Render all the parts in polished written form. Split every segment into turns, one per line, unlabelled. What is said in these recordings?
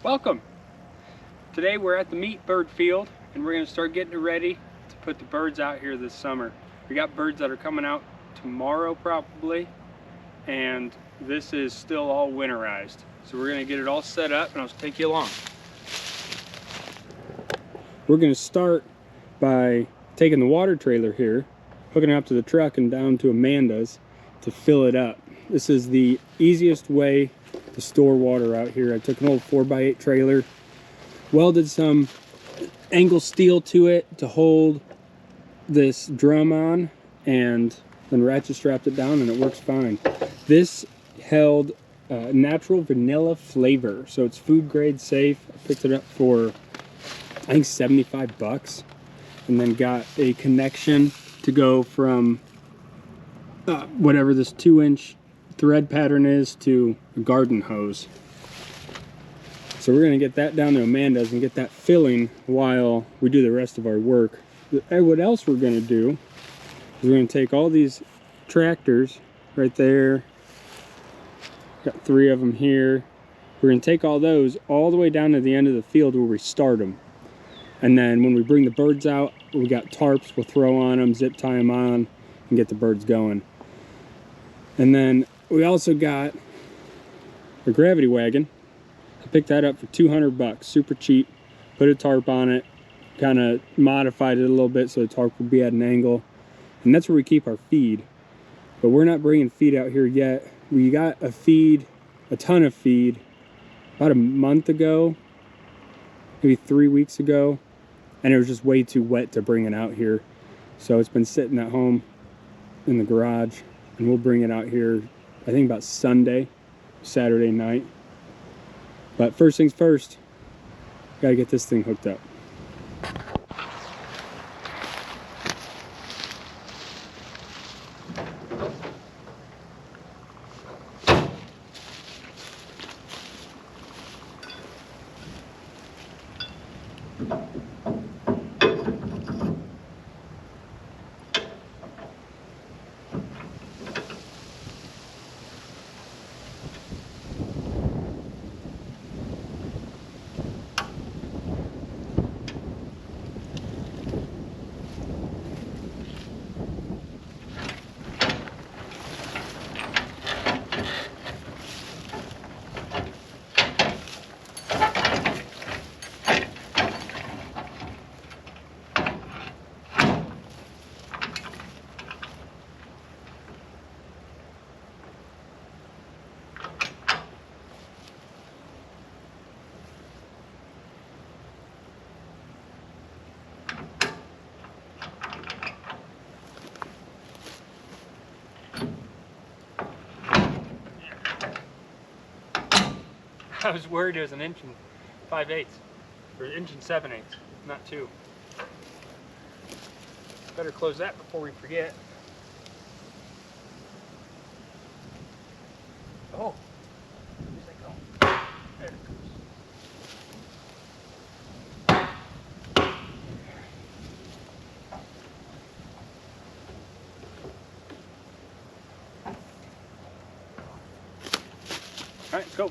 Welcome! Today we're at the meat bird field and we're going to start getting it ready to put the birds out here this summer. We got birds that are coming out tomorrow probably, and this is still all winterized. So we're going to get it all set up and I'll take you along. We're going to start by taking the water trailer here, hooking it up to the truck and down to Amanda's to fill it up. This is the easiest way to store water out here. I took an old 4x8 trailer, welded some angle steel to it to hold this drum on, and then ratchet strapped it down and it works fine. This held natural vanilla flavor, so it's food grade safe. I picked it up for I think 75 bucks, and then got a connection to go from whatever this 2-inch thread pattern is to a garden hose. So we're going to get that down to Amanda's and get that filling while we do the rest of our work. What else we're going to do is we're going to take all these tractors right there, got 3 of them here. We're going to take all those all the way down to the end of the field where we start them. And then when we bring the birds out, we got tarps we'll throw on them, zip tie them on, and get the birds going. And then we also got a gravity wagon. I picked that up for 200 bucks, super cheap. Put a tarp on it, kind of modified it a little bit so the tarp would be at an angle. And that's where we keep our feed. But we're not bringing feed out here yet. We got a ton of feed, about a month ago, maybe 3 weeks ago. And it was just way too wet to bring it out here. So it's been sitting at home in the garage, and we'll bring it out here, I think about Saturday night. But first things first, gotta get this thing hooked up. I was worried it was an inch and 5/8, or inch and 7/8, not 2. Better close that before we forget. Oh, where's that go? There it goes. All right, let's go.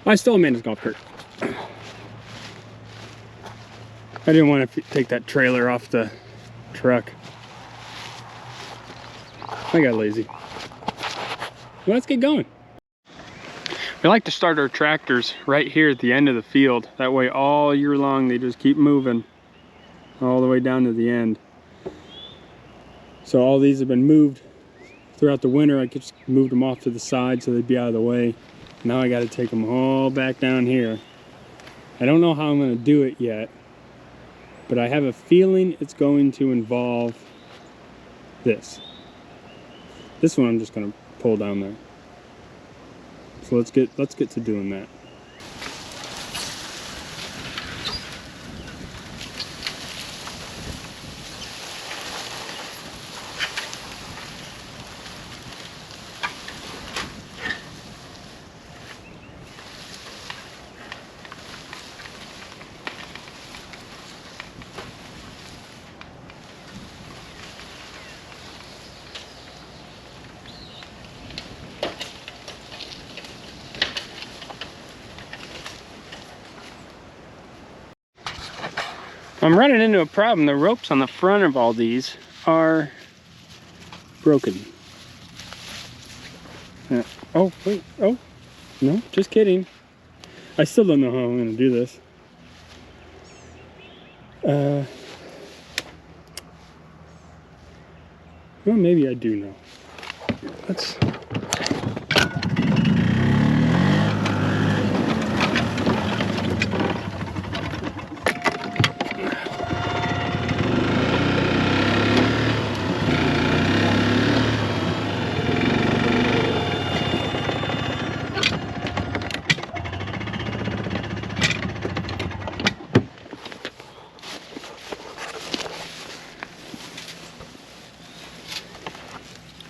I stole Amanda's golf cart. I didn't want to take that trailer off the truck. I got lazy. Well, let's get going. We like to start our tractors right here at the end of the field. That way all year long they just keep moving all the way down to the end. So all these have been moved throughout the winter. I just moved them off to the side so they'd be out of the way. Now I got to take them all back down here. I don't know how I'm going to do it yet, but I have a feeling it's going to involve this. This one I'm just going to pull down there. So let's get to doing that. I'm running into a problem. The ropes on the front of all these are broken. Oh, wait. Oh, no, just kidding. I still don't know how I'm going to do this. Well, maybe I do know. Let's...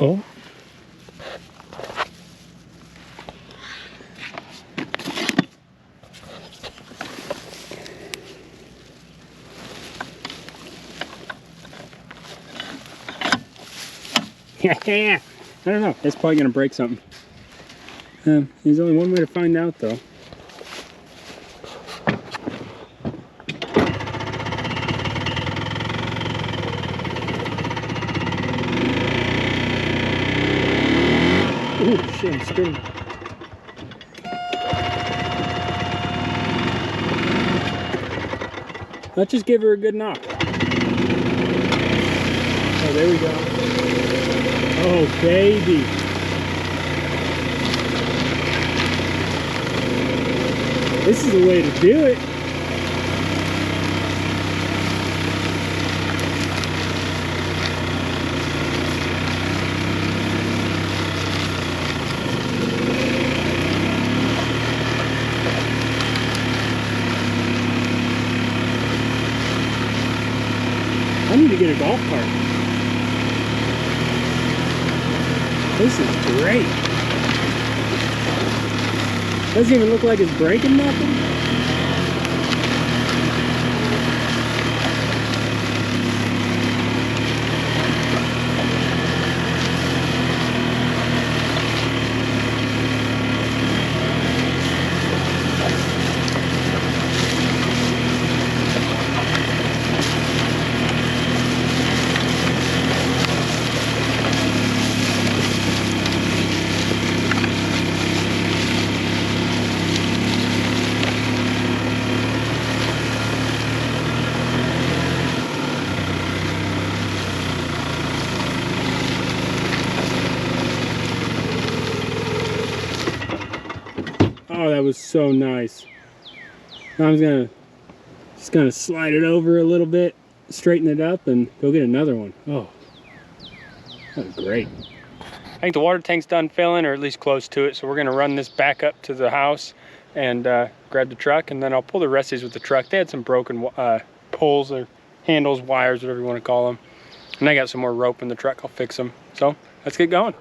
Oh. I don't know. It's probably going to break something. There's only one way to find out, though. Ooh, shit, I'm spinning. Let's just give her a good knock. Oh, there we go. Oh, baby. This is the way to do it. I need to get a golf cart. This is great. Doesn't even look like it's breaking nothing. Oh, that was so nice. Now I'm just gonna slide it over a little bit, straighten it up, and go get another one. Oh, that was great. I think the water tank's done filling, or at least close to it, so we're gonna run this back up to the house and grab the truck, and then I'll pull the rest of these with the truck. They had some broken poles or handles, wires, whatever you want to call them. And I got some more rope in the truck. I'll fix them. So let's get going.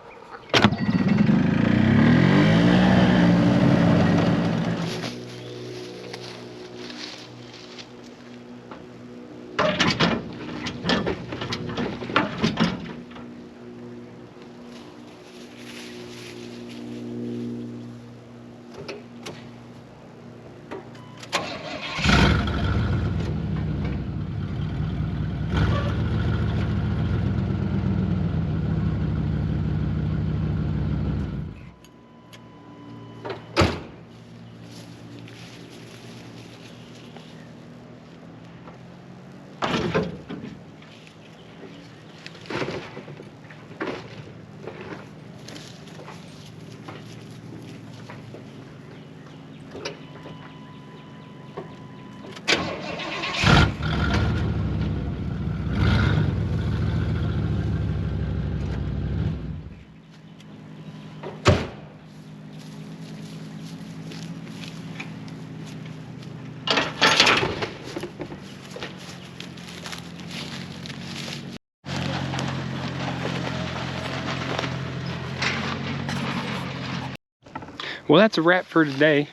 Well, that's a wrap for today.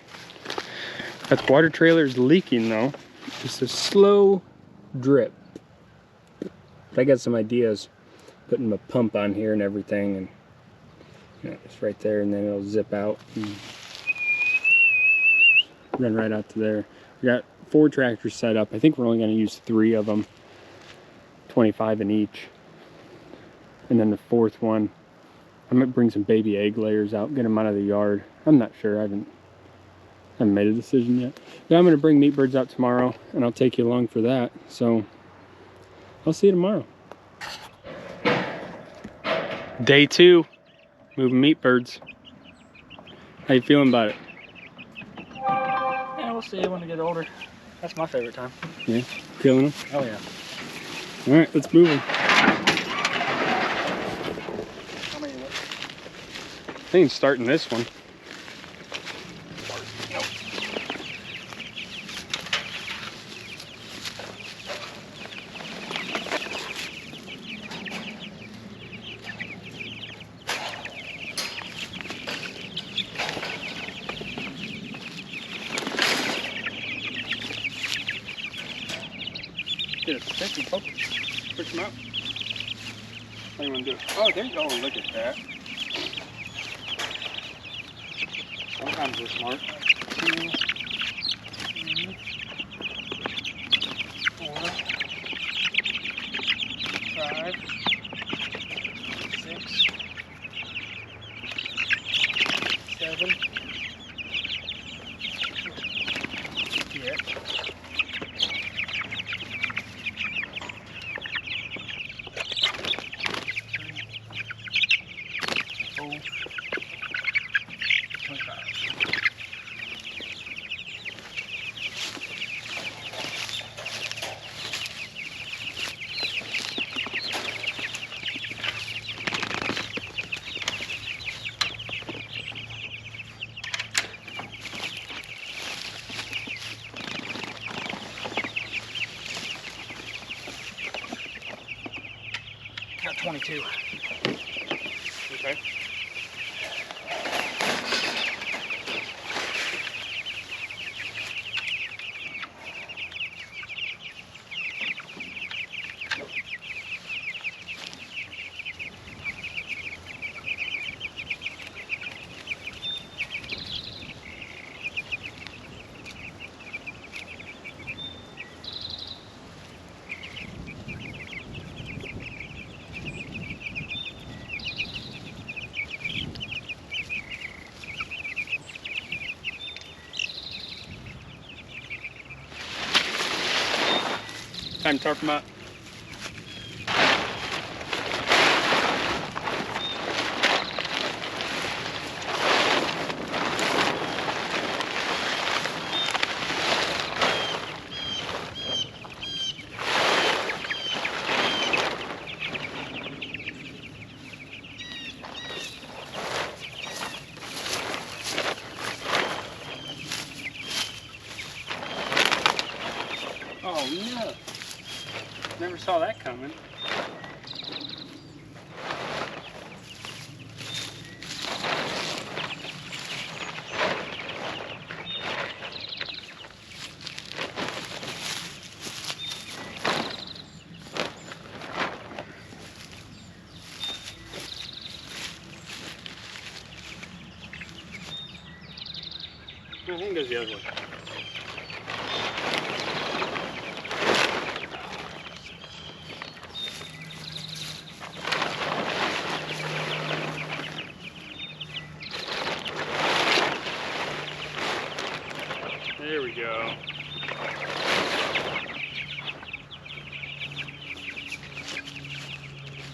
That water trailer is leaking though. Just a slow drip. But I got some ideas. Putting a pump on here and everything, and you know, it's right there, and then it'll zip out and run right out to there. We got 4 tractors set up. I think we're only going to use 3 of them, 25 in each. And then the 4th one, I might bring some baby egg layers out, get them out of the yard. I'm not sure. I haven't made a decision yet. But I'm going to bring meat birds out tomorrow, and I'll take you along for that. So I'll see you tomorrow. Day 2, moving meat birds. How you feeling about it?
Yeah, we'll see when they get older. That's my favorite time.
Yeah, killing them?
Oh yeah.
All right, let's move them.
How many?
I think it's starting this one. Get a stick and poke it. Push them out. What do you want to do? Oh, there you go. Look at that.
Sometimes they're smart. 2, 3, 4, 5, 6, 7. Yeah. 25. Got 22.
Okay. Time to tarp them out. Oh no! Never saw that coming. I think it goes the other way. There we go.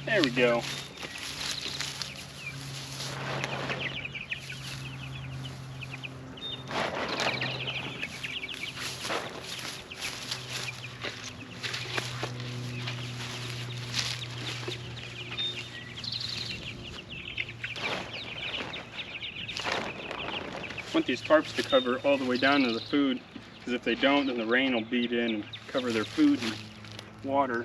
There we go. I want these tarps to cover all the way down to the food, because if they don't, then the rain will beat in and cover their food and water.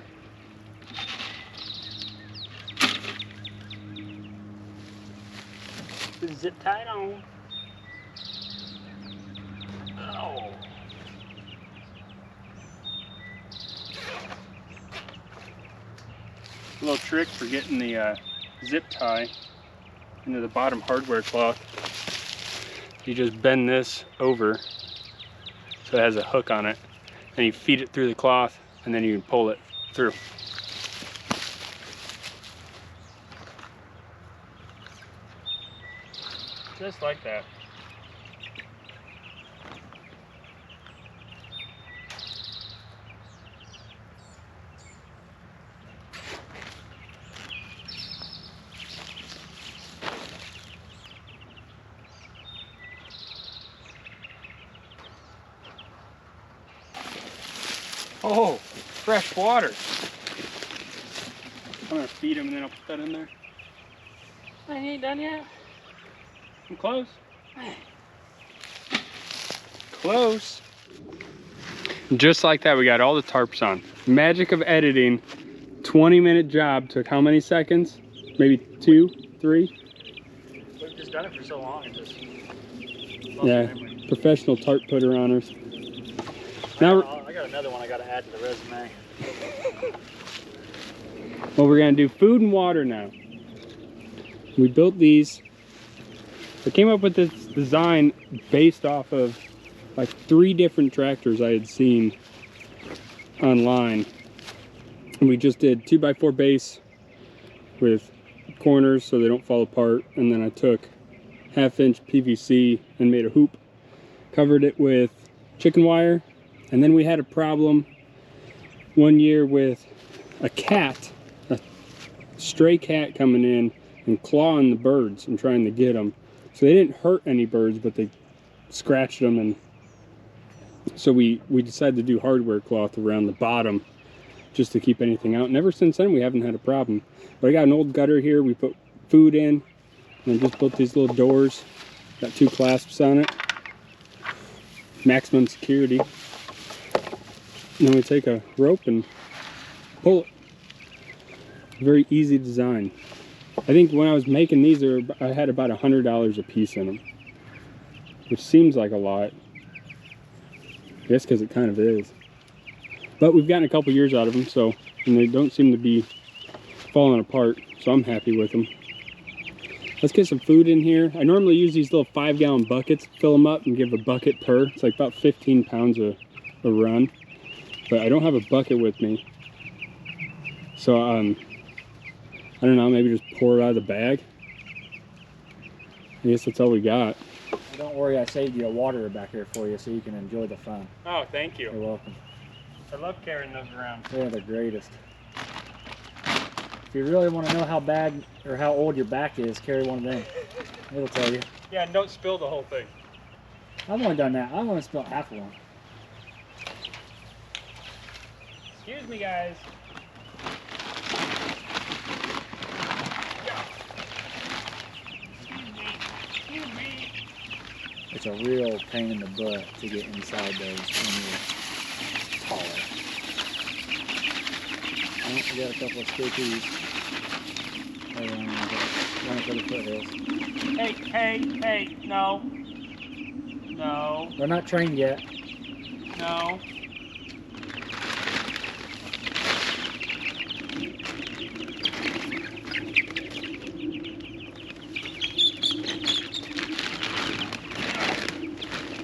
Zip tied on.
Oh.
A little trick for getting the zip tie into the bottom hardware cloth. You just bend this over so it has a hook on it, and you feed it through the cloth, and then you can pull it through. Just like that. Oh, fresh water. I'm gonna feed him and then I'll put that in there.
I ain't done yet.
I'm close. Close. Just like that, we got all the tarps on. Magic of editing. 20-minute job took how many seconds? Maybe 2, 3?
We've just done it for so long, it just lost
Yeah,
memory.
professional tarp putter honors. Now,
I got another one I gotta add to the resume.
well, we're gonna do food and water now. We built these. I came up with this design based off of like 3 different tractors I had seen online. And we just did 2x4 base with corners so they don't fall apart. And then I took 1/2-inch PVC and made a hoop, covered it with chicken wire. And then we had a problem one year with a cat, a stray cat coming in and clawing the birds and trying to get them. So they didn't hurt any birds, but they scratched them. And so we decided to do hardware cloth around the bottom just to keep anything out. And ever since then, we haven't had a problem. But I got an old gutter here. We put food in and just built these little doors. Got 2 clasps on it. Maximum security. And then we take a rope and pull it. Very easy design. I think when I was making these, I had about $100 a piece in them, which seems like a lot. I guess because it kind of is. But we've gotten a couple years out of them, so, and they don't seem to be falling apart, so I'm happy with them. Let's get some food in here. I normally use these little 5-gallon buckets, fill them up and give a bucket per. It's like about 15 pounds a run. But I don't have a bucket with me. So, I don't know, maybe just pour it out of the bag. I guess that's all we got.
Don't worry, I saved you a water back here for you so you can enjoy the fun.
Oh, thank you.
You're welcome.
I love carrying those around.
They're the greatest. If you really want to know how bad or how old your back is, carry one of them. It'll tell you.
Yeah, and don't spill the whole thing.
I've only done that. I've only spilled half of one.
Excuse me, guys. Excuse me.
It's a real pain in the butt to get inside those when you're taller. I got a couple of scoopies. One for the foothills.
Hey, no. No,
They're not trained yet.
no.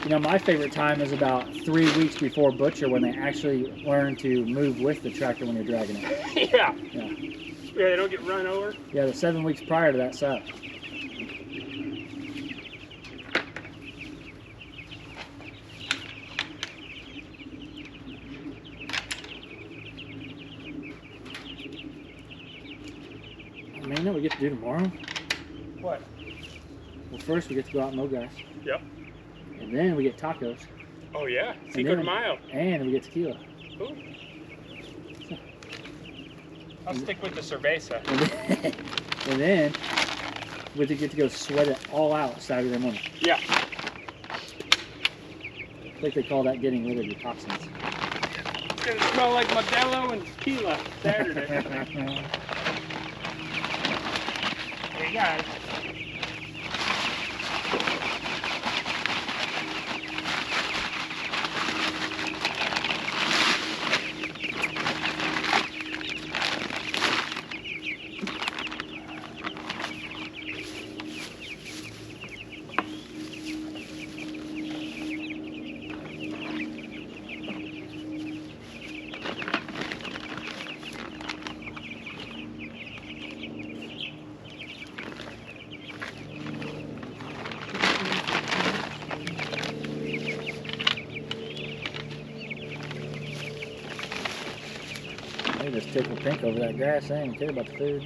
You know, my favorite time is about 3 weeks before butcher when they actually learn to move with the tractor when you're dragging it.
Yeah.
Yeah.
Yeah, they don't get run over.
Yeah, the 7 weeks prior to that suck. I mean, you know what we get to do tomorrow?
What?
Well, first we get to go out and mow grass.
Yep.
And then we get tacos.
Oh yeah,
And
Cinco de
then-
Mayo.
And we get tequila.
Ooh. I'll stick with the cerveza.
And then we get to go sweat it all out Saturday morning.
Yeah.
I think they call that getting rid of your toxins.
It's gonna smell like Modelo and tequila Saturday. Hey guys.
They just tickle pink over that grass. They ain't care about the food.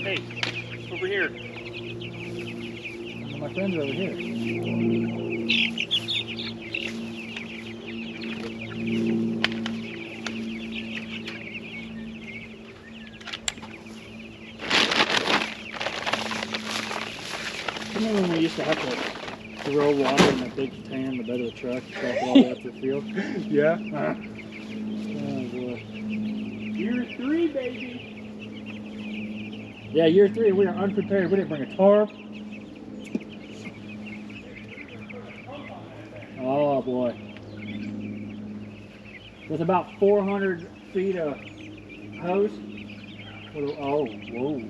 Hey, over here.
My friends are over here. Remember when we used to have to throw water in that big pan in the bed of the truck, truck it all the way up to the field?
Yeah.
Oh boy.
Year 3, baby.
Yeah, year 3, we are unprepared. We didn't bring a tarp. Oh boy. With about 400 feet of hose. Oh, whoa.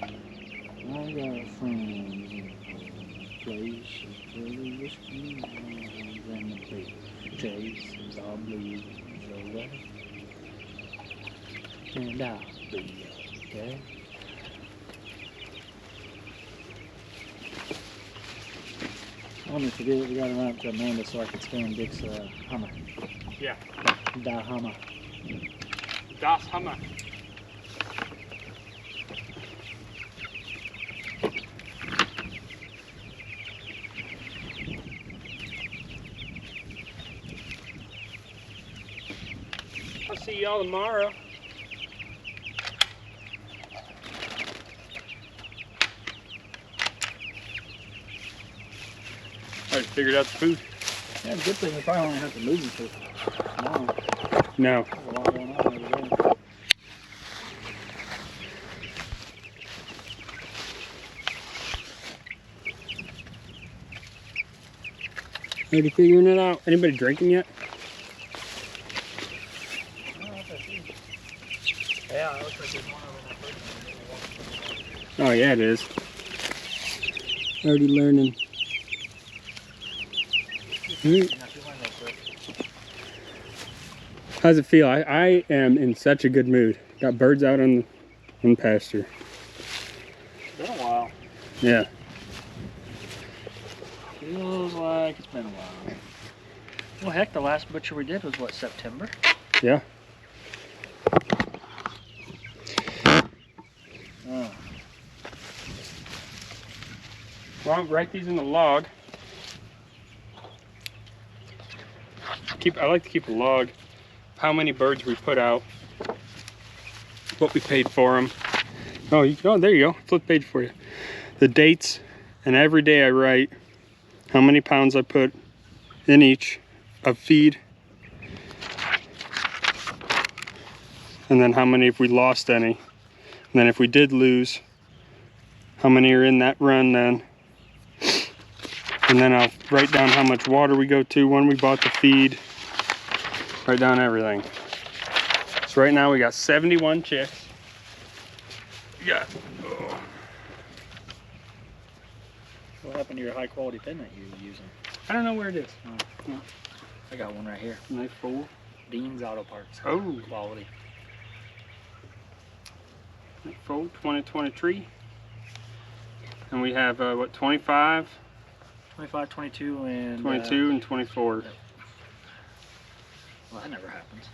I got friends in places where the whiskey and the big chases all blues away. And I'll be okay. I'm gonna forget we gotta run up to Amanda so I can stand Dick's Hummer.
Yeah.
Da Hummer.
Das Hammer. I'll see y'all tomorrow. I figured out the food.
Yeah, good thing we probably only have to move until tomorrow.
No.
There's a lot going on every day.
Already figuring it out. Anybody drinking yet?
Yeah, it looks like there's one over
Oh yeah, it is. Already learning. How's it feel? I am in such a good mood. Got birds out on pasture.
It's been a while.
Yeah.
Feels like it's been a while. Well, heck, the last butcher we did was what, September?
Yeah.
Oh.
Well, write these in the log. I like to keep a log. How many birds we put out. What we paid for them. Oh, there you go. Flip page for you. The dates, and every day I write how many pounds I put in each of feed. And then how many if we lost any. And then if we did lose, how many are in that run then. And then I'll write down how much water we go to, when we bought the feed. Write down everything. So right now we got 71 chicks. Yeah.
What happened to your high quality pin that you're using?
I don't know where it is.
Oh. I got one right here.
Nice full.
Dean's Auto Parts.
Oh.
Quality.
Full 2023. And we have what, 25?
25, 22, and
22 and 24.
Yep. Well, that never happens.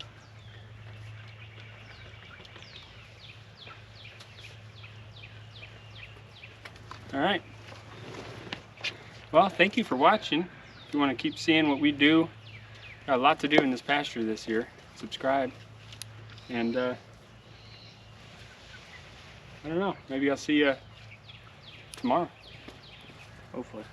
All right. Well, thank you for watching. If you want to keep seeing what we do, got a lot to do in this pasture this year. Subscribe. And I don't know, maybe I'll see you tomorrow.
Hopefully.